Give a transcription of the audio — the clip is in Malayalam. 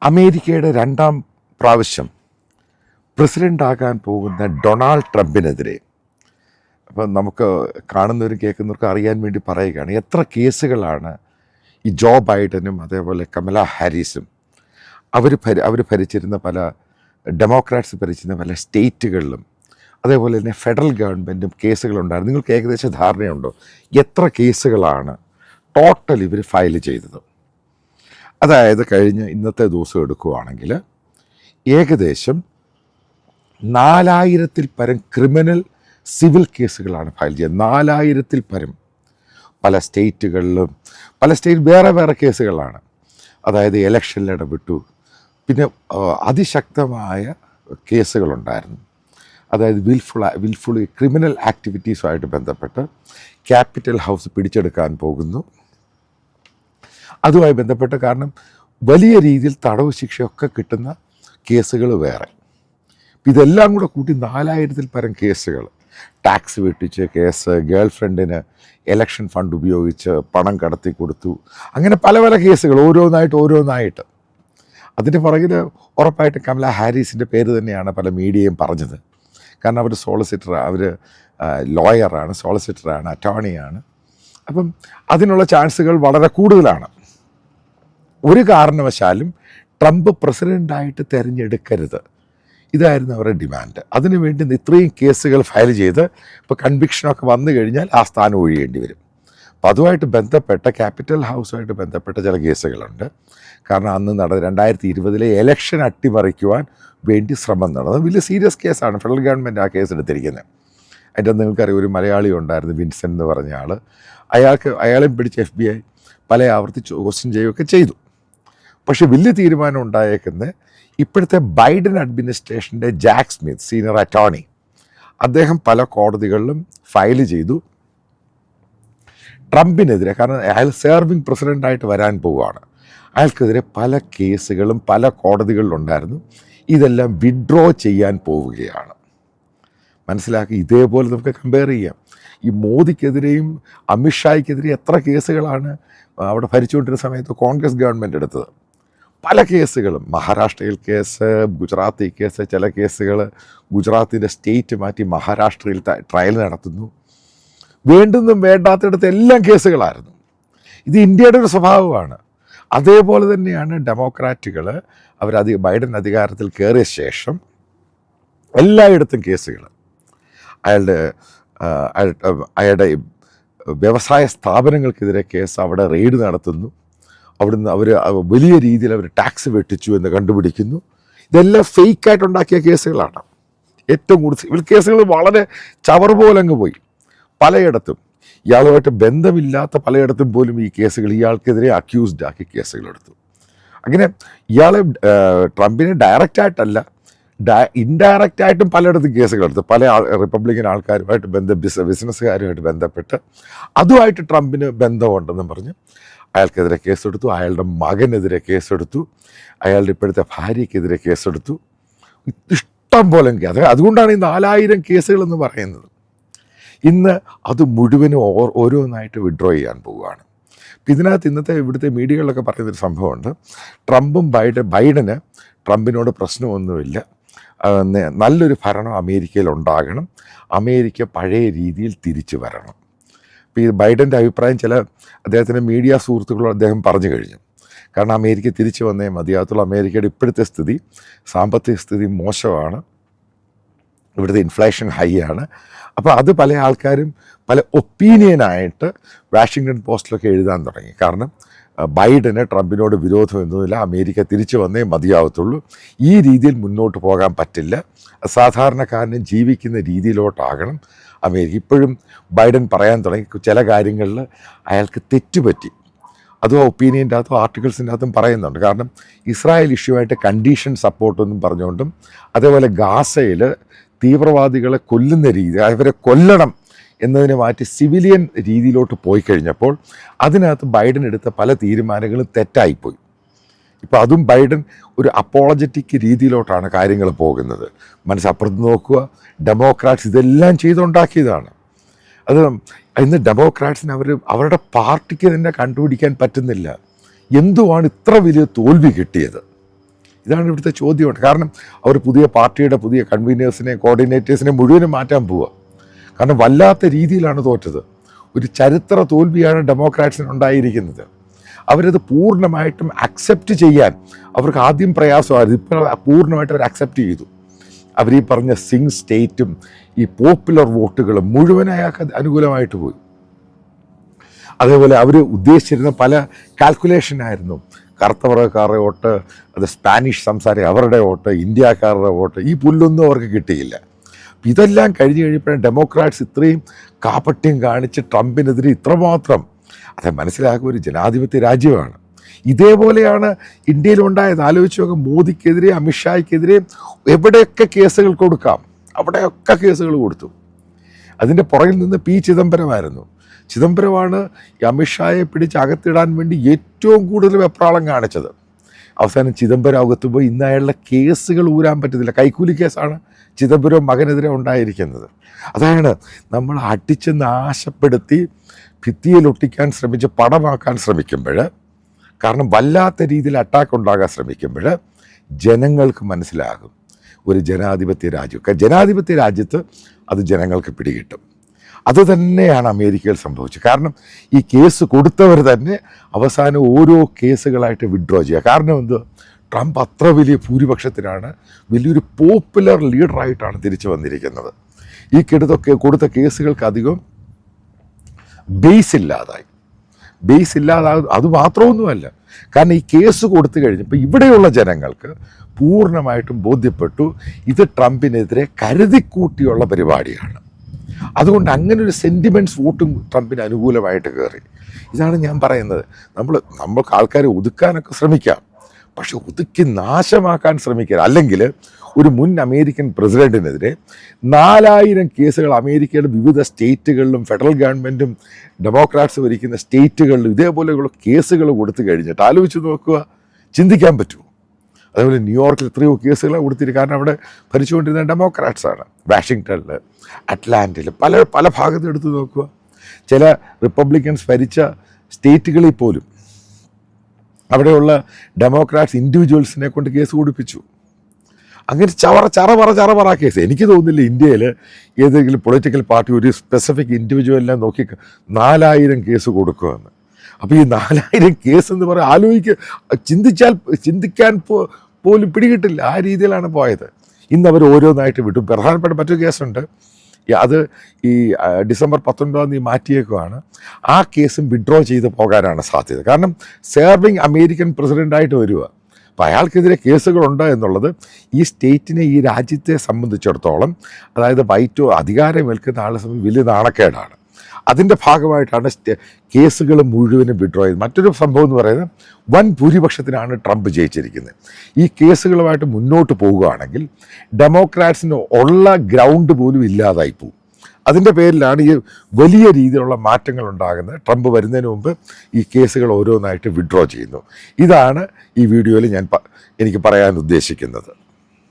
അമേരിക്കയുടെ രണ്ടാം പ്രാവശ്യം പ്രസിഡൻ്റാകാൻ പോകുന്ന ഡൊണാൾഡ് ട്രംപിനെതിരെ അപ്പം നമുക്ക് കാണുന്നവരും കേൾക്കുന്നവർക്കും അറിയാൻ വേണ്ടി പറയുകയാണ്, എത്ര കേസുകളാണ് ഈ ജോ ബൈഡനും അതേപോലെ കമല ഹാരിസും അവർ ഭരിച്ചിരുന്ന പല ഡെമോക്രാറ്റ്സ് ഭരിച്ചിരുന്ന പല സ്റ്റേറ്റുകളിലും അതേപോലെ തന്നെ ഫെഡറൽ ഗവൺമെൻറ്റും കേസുകളുണ്ടായിരുന്നു. നിങ്ങൾക്ക് ഏകദേശം ധാരണയുണ്ടോ എത്ര കേസുകളാണ് ടോട്ടൽ ഇവർ ഫയൽ ചെയ്തത്? അതായത് കഴിഞ്ഞ ഇന്നത്തെ ദിവസം എടുക്കുകയാണെങ്കിൽ ഏകദേശം 4000-ൽ പരം ക്രിമിനൽ സിവിൽ കേസുകളാണ് ഫയൽ ചെയ്തത്. 4000-ൽ പരം പല സ്റ്റേറ്റുകളിലും പല സ്റ്റേറ്റ് വേറെ വേറെ കേസുകളാണ്. അതായത് ഇലക്ഷനിൽ ഇടപെട്ടു, പിന്നെ അതിശക്തമായ കേസുകളുണ്ടായിരുന്നു. അതായത് വിൽഫുൾ ക്രിമിനൽ ആക്ടിവിറ്റീസുമായിട്ട് ബന്ധപ്പെട്ട് ക്യാപിറ്റൽ ഹൗസ് പിടിച്ചെടുക്കാൻ പോകുന്നു. അതുമായി ബന്ധപ്പെട്ട് കാരണം വലിയ രീതിയിൽ തടവ് ശിക്ഷയൊക്കെ കിട്ടുന്ന കേസുകൾ വേറെ. ഇതെല്ലാം കൂടെ കൂട്ടി 4000-ൽ പരം കേസുകൾ. ടാക്സ് വെട്ടിച്ച് കേസ്, ഗേൾ ഫ്രണ്ടിന് ഇലക്ഷൻ ഫണ്ട് ഉപയോഗിച്ച് പണം കടത്തി കൊടുത്തു, അങ്ങനെ പല പല കേസുകൾ ഓരോന്നായിട്ട്. അതിൻ്റെ പുറകിൽ ഉറപ്പായിട്ട് കമല ഹാരിസിൻ്റെ പേര് തന്നെയാണ് പല മീഡിയയും പറഞ്ഞത്. കാരണം അവർ അവർ ലോയറാണ്, സോളിസിറ്ററാണ്, അറ്റോർണിയാണ്. അപ്പം അതിനുള്ള ചാൻസുകൾ വളരെ കൂടുതലാണ്. ഒരു കാരണവശാലും ട്രംപ് പ്രസിഡൻ്റായിട്ട് തിരഞ്ഞെടുക്കരുത്, ഇതായിരുന്നു അവരുടെ ഡിമാൻഡ്. അതിനുവേണ്ടി ഇത്രയും കേസുകൾ ഫയൽ ചെയ്ത് ഇപ്പോൾ കൺവിക്ഷനൊക്കെ വന്നു കഴിഞ്ഞാൽ ആ സ്ഥാനം ഒഴിയേണ്ടി വരും. അപ്പോൾ അതുമായിട്ട് ബന്ധപ്പെട്ട ക്യാപിറ്റൽ ഹൗസുമായിട്ട് ബന്ധപ്പെട്ട ചില കേസുകളുണ്ട്. കാരണം അന്ന് 2020 ഇലക്ഷൻ അട്ടിമറിക്കുവാൻ വേണ്ടി ശ്രമം നടന്നത് വലിയ സീരിയസ് കേസാണ്. ഫെഡറൽ ഗവൺമെൻറ് ആ കേസ് എടുത്തിരിക്കുന്നത്. അതിൻ്റെ നിങ്ങൾക്കറിയാം, ഒരു മലയാളി ഉണ്ടായിരുന്നു, വിൻസെൻ്റ് എന്ന് പറഞ്ഞ ആൾ. അയാളെയും പിടിച്ച് FBI പല ആവർത്തി ക്വസ്റ്റ്യൻ ചെയ്യുകയൊക്കെ ചെയ്തു. പക്ഷേ വലിയ തീരുമാനം ഉണ്ടായേക്കുന്നത് ഇപ്പോഴത്തെ ബൈഡൻ അഡ്മിനിസ്ട്രേഷൻ്റെ ജാക്ക് സ്മിത്ത്, സീനിയർ അറ്റോർണി, അദ്ദേഹം പല കോടതികളിലും ഫയൽ ചെയ്തു ട്രംപിനെതിരെ. കാരണം അയാൾ സെർവിങ് പ്രസിഡൻ്റായിട്ട് വരാൻ പോവുകയാണ്. അയാൾക്കെതിരെ പല കേസുകളും പല കോടതികളിലുണ്ടായിരുന്നു. ഇതെല്ലാം വിഡ്രോ ചെയ്യാൻ പോവുകയാണ്. മനസ്സിലാക്കി. ഇതേപോലെ നമുക്ക് കമ്പയർ ചെയ്യാം. ഈ മോദിക്കെതിരെയും അമിത്ഷായ്ക്കെതിരെയും എത്ര കേസുകളാണ് അവിടെ ഭരിച്ചുകൊണ്ടിരുന്ന സമയത്ത് കോൺഗ്രസ് ഗവൺമെൻറ് എടുത്തത്. പല കേസുകളും, മഹാരാഷ്ട്രയിൽ കേസ്, ഗുജറാത്തിൽ കേസ്, ചില കേസുകൾ ഗുജറാത്തിൻ്റെ സ്റ്റേറ്റ് മാറ്റി മഹാരാഷ്ട്രയിൽ ട്രയൽ നടത്തുന്നു. വേണ്ടുന്നതും വേണ്ടാത്തിടത്ത് എല്ലാം കേസുകളായിരുന്നു. ഇത് ഇന്ത്യയുടെ ഒരു സ്വഭാവമാണ്. അതേപോലെ തന്നെയാണ് ഡെമോക്രാറ്റുകൾ ബൈഡൻ അധികാരത്തിൽ കയറിയ ശേഷം എല്ലായിടത്തും കേസുകൾ. അയാളുടെ വ്യവസായ സ്ഥാപനങ്ങൾക്കെതിരെ കേസ്, അവിടെ റെയ്ഡ് നടത്തുന്നു. അവിടുന്ന് വലിയ രീതിയിൽ ടാക്സ് വെട്ടിച്ചു എന്ന് കണ്ടുപിടിക്കുന്നു. ഇതെല്ലാം ഫേക്കായിട്ടുണ്ടാക്കിയ കേസുകളാണ്. ഏറ്റവും കൂടുതൽ സിവിൽ കേസുകൾ വളരെ ചവർ പോലെ അങ്ങ് പോയി. പലയിടത്തും ഇയാളുമായിട്ട് ബന്ധമില്ലാത്ത പലയിടത്തും പോലും ഈ കേസുകൾ ഇയാൾക്കെതിരെ അക്യൂസ്ഡ് ആക്കി കേസുകളെടുത്തു. അങ്ങനെ ഇയാളെ ട്രംപിനെ ഡയറക്റ്റായിട്ടല്ല, ഇൻഡയറക്റ്റായിട്ടും പലയിടത്തും കേസുകളെടുത്തു. പല റിപ്പബ്ലിക്കൻ ആൾക്കാരുമായിട്ട് ബിസിനസ്സുകാരുമായിട്ട് ബന്ധപ്പെട്ട് അതുമായിട്ട് ട്രംപിന് ബന്ധമുണ്ടെന്നും പറഞ്ഞ് അയാൾക്കെതിരെ കേസെടുത്തു. അയാളുടെ മകനെതിരെ കേസെടുത്തു. അയാളുടെ ഇപ്പോഴത്തെ ഭാര്യയ്ക്കെതിരെ കേസെടുത്തു. ഇഷ്ടം പോലെ അതുകൊണ്ടാണ് ഈ 4000 കേസുകളെന്ന് പറയുന്നത്. ഇന്ന് അത് മുഴുവനും ഓരോന്നായിട്ട് വിഡ്രോ ചെയ്യാൻ പോവുകയാണ്. ഇതിനകത്ത് ഇവിടുത്തെ മീഡിയകളിലൊക്കെ പറയുന്നൊരു സംഭവമുണ്ട്. ബൈഡന് ട്രംപിനോട് പ്രശ്നമൊന്നുമില്ല, നല്ലൊരു ഭരണം അമേരിക്കയിൽ ഉണ്ടാകണം, അമേരിക്ക പഴയ രീതിയിൽ തിരിച്ചു വരണം. അപ്പോൾ ഈ ബൈഡൻ്റെ അഭിപ്രായം അദ്ദേഹത്തിൻ്റെ മീഡിയ സുഹൃത്തുക്കളോട് അദ്ദേഹം പറഞ്ഞു കഴിഞ്ഞു. കാരണം അമേരിക്ക തിരിച്ചു വന്നേ മതിയാകത്തുള്ളൂ. അമേരിക്കയുടെ ഇപ്പോഴത്തെ സ്ഥിതി, സാമ്പത്തിക സ്ഥിതി മോശമാണ്, ഇവിടുത്തെ ഇൻഫ്ലേഷൻ ഹൈ ആണ്. അപ്പോൾ അത് പല ആൾക്കാരും പല ഒപ്പീനിയനായിട്ട് വാഷിങ്ടൺ പോസ്റ്റിലൊക്കെ എഴുതാൻ തുടങ്ങി. കാരണം ബൈഡന് ട്രംപിനോട് വിരോധമൊന്നുമില്ല, അമേരിക്ക തിരിച്ചു വന്നേ മതിയാകത്തുള്ളൂ, ഈ രീതിയിൽ മുന്നോട്ട് പോകാൻ പറ്റില്ല, സാധാരണക്കാരനും ജീവിക്കുന്ന രീതിയിലോട്ടാകണം അമേരിക്ക. ഇപ്പോഴും ബൈഡൻ പറയാൻ തുടങ്ങി ചില കാര്യങ്ങളിൽ അയാൾക്ക് തെറ്റുപറ്റി. അതും ഒപ്പീനിയൻ്റെ അകത്തും ആർട്ടിക്കിൾസിൻ്റെ അകത്തും പറയുന്നുണ്ട്. കാരണം ഇസ്രായേൽ ഇഷ്യൂവായിട്ട് കണ്ടീഷൻ സപ്പോർട്ടൊന്നും പറഞ്ഞുകൊണ്ടും, അതേപോലെ ഗാസയിൽ തീവ്രവാദികളെ കൊല്ലുന്ന രീതി, അവരെ കൊല്ലണം എന്നതിനെ മാറ്റി സിവിലിയൻ രീതിയിലോട്ട് പോയി കഴിഞ്ഞപ്പോൾ അതിനകത്ത് ബൈഡൻ എടുത്ത പല തീരുമാനങ്ങളും തെറ്റായിപ്പോയി. ഇപ്പോൾ അതും ബൈഡൻ ഒരു അപ്പോളജറ്റിക് രീതിയിലോട്ടാണ് കാര്യങ്ങൾ പോകുന്നത്. മനസ്സപ്പുറത്ത് നോക്കുക, ഡെമോക്രാറ്റ്സ് ഇതെല്ലാം ചെയ്തുണ്ടാക്കിയതാണ്. അത് ഇന്ന് ഡെമോക്രാറ്റ്സിന് അവരുടെ പാർട്ടിക്ക് തന്നെ കണ്ടുപിടിക്കാൻ പറ്റുന്നില്ല എന്തുവാണ് ഇത്ര വലിയ തോൽവി കിട്ടിയത്. ഇതാണ് ഇവിടുത്തെ ചോദ്യമുണ്ട്. കാരണം അവർ പുതിയ പാർട്ടിയുടെ പുതിയ കൺവീനേഴ്സിനെ കോർഡിനേറ്റേഴ്സിനെ മുഴുവനും മാറ്റാൻ പോവുക. കാരണം വല്ലാത്ത രീതിയിലാണ് തോറ്റത്. ഒരു ചരിത്ര തോൽവിയാണ് ഡെമോക്രാറ്റ്സിന് ഉണ്ടായിരിക്കുന്നത്. അവരത് പൂർണ്ണമായിട്ടും അക്സെപ്റ്റ് ചെയ്യാൻ അവർക്ക് ആദ്യം പ്രയാസമായിരുന്നു. ഇപ്പോൾ പൂർണ്ണമായിട്ട് അവർ അക്സെപ്റ്റ് ചെയ്തു. അവർ ഈ പറഞ്ഞ സിംഗ് സ്റ്റേറ്റും ഈ പോപ്പുലർ വോട്ടുകളും മുഴുവൻ അയാൾക്ക് അനുകൂലമായിട്ട് പോയി. അതേപോലെ അവർ ഉദ്ദേശിച്ചിരുന്ന പല കാൽക്കുലേഷനായിരുന്നു. കറുത്തവർഗക്കാരുടെ വോട്ട്, അത് സ്പാനിഷ് സംസാരം അവരുടെ വോട്ട്, ഇന്ത്യക്കാരുടെ വോട്ട്, ഈ പുല്ലൊന്നും അവർക്ക് കിട്ടിയില്ല. ഇതെല്ലാം കഴിഞ്ഞ് കഴിയുമ്പോഴാണ് ഡെമോക്രാറ്റ്സ് ഇത്രയും കാപട്യം കാണിച്ച് ട്രംപിനെതിരെ ഇത്രമാത്രം. അത് മനസ്സിലാക്കുക, ഒരു ജനാധിപത്യ രാജ്യമാണ്. ഇതേപോലെയാണ് ഇന്ത്യയിലുണ്ടായത്. ആലോചിച്ച് നോക്കാം, മോദിക്കെതിരെ അമിത്ഷായ്ക്കെതിരെ എവിടെയൊക്കെ കേസുകൾ കൊടുക്കാം അവിടെയൊക്കെ കേസുകൾ കൊടുത്തു. അതിൻ്റെ പുറകിൽ നിന്ന് പി ചിദംബരമായിരുന്നു. ചിദംബരമാണ് ഈ അമിത്ഷായെ പിടിച്ച് അകത്തിടാൻ വേണ്ടി ഏറ്റവും കൂടുതൽ വെപ്രാളം കാണിച്ചത്. അവസാനം ചിദംബരം അകത്ത് പോയി. ഇന്ന് അയാളുടെ കേസുകൾ ഊരാൻ പറ്റത്തില്ല. കൈക്കൂലി കേസാണ് ചിദംബരം മകനെതിരെ ഉണ്ടായിരിക്കുന്നത്. അതാണ് നമ്മൾ അടിച്ച് നാശപ്പെടുത്തി ഭിത്തിയിലൊട്ടിക്കാൻ ശ്രമിച്ച് പടമാക്കാൻ ശ്രമിക്കുമ്പോൾ, കാരണം വല്ലാത്ത രീതിയിൽ അറ്റാക്ക് ഉണ്ടാകാൻ ശ്രമിക്കുമ്പോൾ ജനങ്ങൾക്ക് മനസ്സിലാകും ഒരു ജനാധിപത്യ രാജ്യം. ജനാധിപത്യ രാജ്യത്ത് അത് ജനങ്ങൾക്ക് പിടികിട്ടും. അത് തന്നെയാണ് അമേരിക്കയിൽ സംഭവിച്ചത്. കാരണം ഈ കേസ് കൊടുത്തവർ തന്നെ അവസാനം ഓരോ കേസുകളായിട്ട് വിഡ്രോ ചെയ്യുക. കാരണം എന്ത്, ട്രംപ് അത്ര വലിയ ഭൂരിപക്ഷത്തിനാണ്, വലിയൊരു പോപ്പുലർ ലീഡറായിട്ടാണ് തിരിച്ചു വന്നിരിക്കുന്നത്. ഈ കൊടുത്ത കേസുകൾക്ക് അധികം ബേസ് ഇല്ലാതായി. അത് മാത്രമൊന്നുമല്ല, കാരണം ഈ കേസ് കൊടുത്തു കഴിഞ്ഞപ്പോൾ ഇവിടെയുള്ള ജനങ്ങൾക്ക് പൂർണ്ണമായിട്ടും ബോധ്യപ്പെട്ടു ഇത് ട്രംപിനെതിരെ കരുതിക്കൂട്ടിയുള്ള പരിപാടിയാണ്. അതുകൊണ്ട് അങ്ങനെ ഒരു സെൻറ്റിമെൻറ്റ്സ് വോട്ടും ട്രംപിന് അനുകൂലമായിട്ട് കയറി. ഇതാണ് ഞാൻ പറയുന്നത്. നമ്മൾക്ക് ആൾക്കാരെ ഒതുക്കാനൊക്കെ ശ്രമിക്കാം, പക്ഷെ ഒതുക്കി നാശമാക്കാൻ ശ്രമിക്കുക. അല്ലെങ്കിൽ ഒരു മുൻ അമേരിക്കൻ പ്രസിഡൻറ്റിനെതിരെ 4000 കേസുകൾ അമേരിക്കയുടെ വിവിധ സ്റ്റേറ്റുകളിലും ഫെഡറൽ ഗവൺമെൻറ്റും ഡെമോക്രാറ്റ്സ് ഭരിക്കുന്ന സ്റ്റേറ്റുകളിലും ഇതേപോലെയുള്ള കേസുകൾ കൊടുത്തു കഴിഞ്ഞിട്ട് ആലോചിച്ച് നോക്കുക, ചിന്തിക്കാൻ പറ്റുമോ? അതേപോലെ ന്യൂയോർക്കിൽ എത്രയോ കേസുകളാണ് കൊടുത്തിരിക്കുക. കാരണം അവിടെ ഭരിച്ചുകൊണ്ടിരുന്ന ഡെമോക്രാറ്റ്സാണ്. വാഷിങ്ടണിൽ, അറ്റ്ലാന്റയിൽ, പല ഭാഗത്തും എടുത്ത് നോക്കുക. ചില റിപ്പബ്ലിക്കൻസ് ഭരിച്ച സ്റ്റേറ്റുകളിൽ പോലും അവിടെയുള്ള ഡെമോക്രാറ്റ്സ് ഇൻഡിവിജ്വൽസിനെ കൊണ്ട് കേസ് കൊടുപ്പിച്ചു. അങ്ങനെ ചറപറ കേസ്. എനിക്ക് തോന്നുന്നില്ല ഇന്ത്യയിൽ ഏതെങ്കിലും പൊളിറ്റിക്കൽ പാർട്ടി ഒരു സ്പെസിഫിക് ഇൻഡിവിജ്വലിനെ നോക്കി 4000 കേസ് കൊടുക്കുമെന്ന്. അപ്പോൾ ഈ 4000 കേസ് എന്ന് പറയുക, ചിന്തിക്കാൻ പോലും പിടികിട്ടില്ല. ആ രീതിയിലാണ് പോയത്. ഇന്ന് അവർ ഓരോന്നായിട്ട് വിട്ടു. പ്രധാനപ്പെട്ട മറ്റൊരു കേസുണ്ട്. അത് ഈ ഡിസംബർ 19 മാറ്റിയേക്കുവാണ്. ആ കേസും വിഡ്രോ ചെയ്ത് പോകാനാണ് സാധ്യത. കാരണം സെർവിങ് അമേരിക്കൻ പ്രസിഡൻ്റായിട്ട് വരിക. അപ്പോൾ അയാൾക്കെതിരെ കേസുകളുണ്ട് എന്നുള്ളത് ഈ സ്റ്റേറ്റിനെ, ഈ രാജ്യത്തെ സംബന്ധിച്ചിടത്തോളം, അതായത് അധികാരമേൽക്കുന്ന ആളെ സംബന്ധിച്ച് വലിയ നാണക്കേടാണ്. അതിൻ്റെ ഭാഗമായിട്ടാണ് കേസുകൾ മുഴുവനും വിഡ്രോ ചെയ്തത്. മറ്റൊരു സംഭവം എന്ന് പറയുന്നത്, വൻ ഭൂരിപക്ഷത്തിനാണ് ട്രംപ് ജയിച്ചിരിക്കുന്നത്. ഈ കേസുകളുമായിട്ട് മുന്നോട്ട് പോവുകയാണെങ്കിൽ ഡെമോക്രാറ്റ്സിന് ഉള്ള ഗ്രൗണ്ട് പോലും ഇല്ലാതായി പോകും. അതിൻ്റെ പേരിലാണ് ഈ വലിയ രീതിയിലുള്ള മാറ്റങ്ങൾ ഉണ്ടാകുന്നത്. ട്രംപ് വരുന്നതിന് മുമ്പ് ഈ കേസുകൾ ഓരോന്നായിട്ട് വിഡ്രോ ചെയ്യുന്നു. ഇതാണ് ഈ വീഡിയോയിൽ എനിക്ക് പറയാൻ ഉദ്ദേശിക്കുന്നത്.